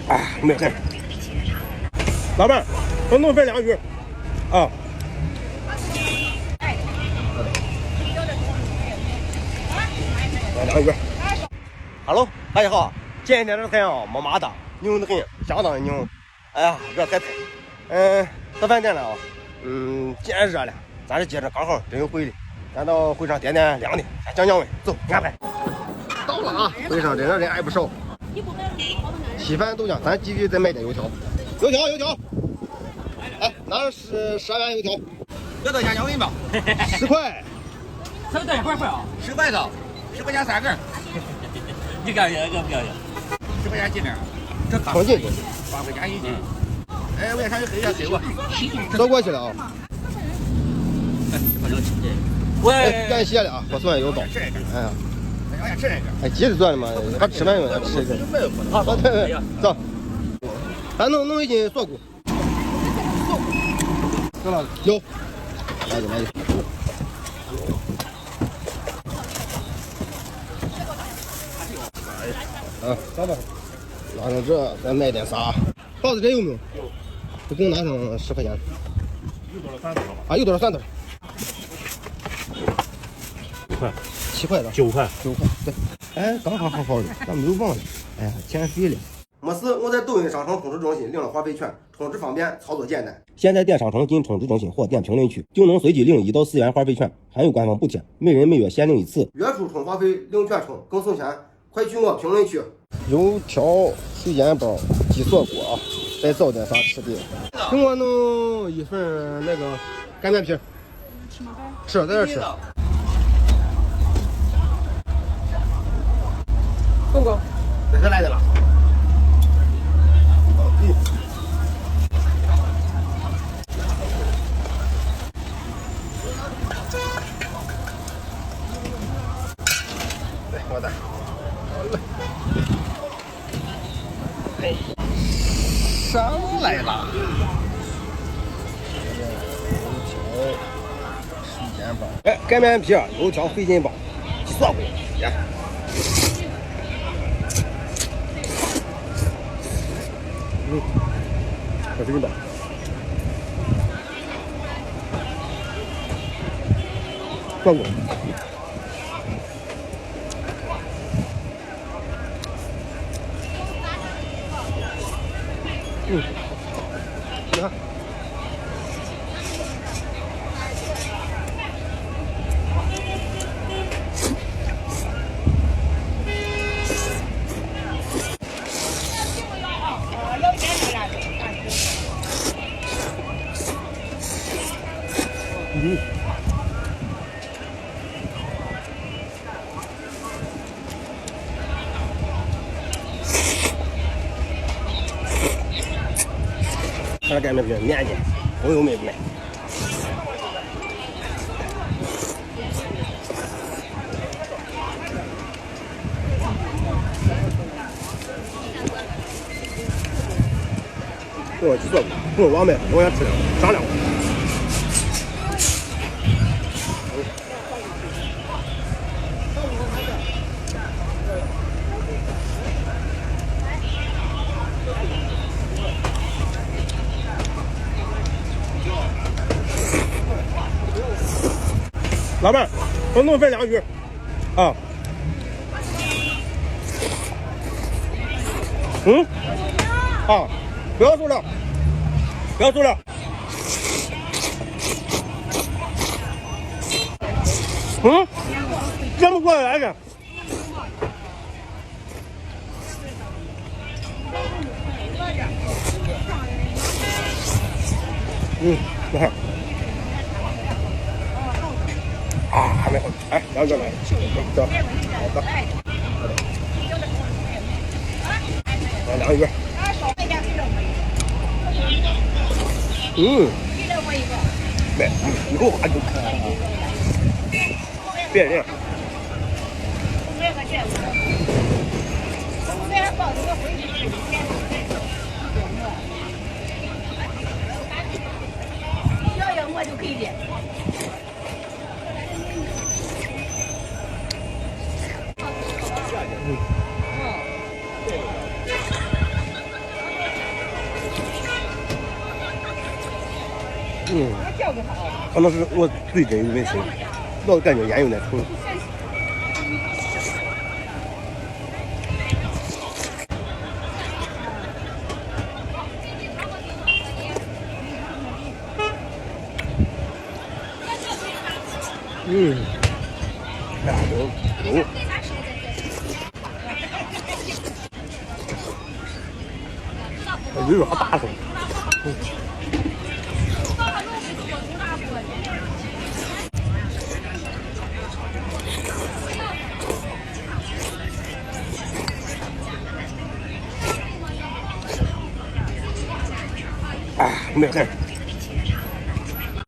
哎，没事。老板，馄饨分2鱼。啊。2鱼。Hello， 大家好，今天这太阳么麻的，牛得很，相当的牛。哎呀，热太太。到饭店了啊。既然热了，咱这接着刚好真有会的，咱到会上点凉的，先降温。走，安排。到了啊，会上真的人还不少。稀饭豆浆，咱继续再买点油条。油条。哎，拿12元油条。要多加降温吧？10块。这个多少块啊？10块的，10块钱3根。你感觉不感觉？10块钱几根？这8块钱8块钱1斤。哎，我也上去黑一下黑我。走过去了啊。我感谢了啊，我算有刀。哎呀。哎，急着做的嘛，还吃饭用的，吃一个。好，对，走。咱弄一斤锁骨。有了，有。来一个。啊，好吧。拿上这，再买点啥？包子这有没有？有。就给我拿上10块钱。有多少3多少？啊，有多少3多少？7块。7块的。9块。9块。对。哎，刚好的，咱没有忘了。哎呀，减肥了。没事，我在抖音商城充值中心领了话费券，充值方便，操作简单。现在点商城进充值中心或点评论区，就能随机领1到4元话费券，还有官方补贴，每人每月限领1次。月初充话费领全充更省钱，快去我评论区。油条、水煎包、鸡锁骨啊，再找点啥吃的？给我弄1份那个干面皮。吃在这吃。够不够？这来的了。来，我的。嘿，上来了。油条、水煎包。哎，干面皮、油条、水煎包、鸡锁骨，来。小水煎包。锁骨。你看。这干面皮面筋，红油没卖。给我去做，给我忘买，我想吃2个，上2个。老板，馄饨分2鱼。啊。啊，不要走了，不要走了。怎么过来的？你看。啊，还没好。哎，2个来，走，好的。来2鱼。没，以后还就别这样。我就可以的。可能是我最近有点轻，老感觉烟有点冲。鱼肉好大声。没事。